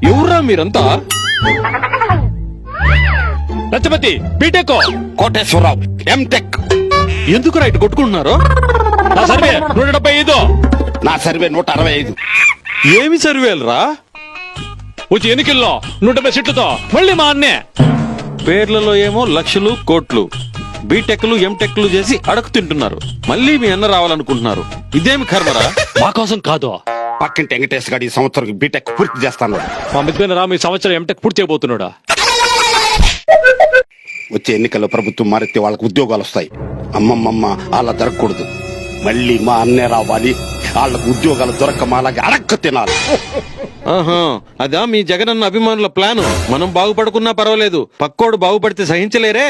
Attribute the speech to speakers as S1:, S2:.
S1: ఎవర్రా మీరంతా? లచ్చపతి BTech,
S2: Koteswararao MTech.
S1: ఎందుకు రైట్ కొట్టుకుంటున్నారు? నా సర్వే 175.
S2: నా సర్వే 165.
S1: ఏమి సర్వేలు రా? వచ్చి ఎన్నికల్లో 170 సీట్లతో మళ్ళీ మా అన్నే. పేర్లలో ఏమో లక్షలు కోట్లు, బీటెక్లు ఎంటెక్లు చేసి అడకు తింటున్నారు. మళ్ళీ మీ అన్న రావాలనుకుంటున్నారు. ఇదేమి కర్మరా? మా కోసం కాదు,
S2: పక్కింటి వెంకటేష్ గారు ఈ సంవత్సరం బీటెక్ పూర్తి చేస్తాను.
S1: మా మిద్దున రాము ఈ సంవత్సరం ఎంటెక్ పూర్తి చేయబోతున్నాడా?
S2: వచ్చే ఎన్నికల్లో ప్రభుత్వం మారితే వాళ్ళకు ఉద్యోగాలు వస్తాయి. అమ్మమ్మమ్మ అలా జరగకూడదు. మళ్ళీ మా అన్నే రావాలి, వాళ్ళకు ఉద్యోగాలు దొరక్క మాలాగే అడక్క తినాలి.
S1: ఆహా, అదా మీ జగనన్న అభిమానుల ప్లాను. మనం బాగుపడుకున్నా పర్వాలేదు, పక్కోడు బాగుపడితే సహించలేరే.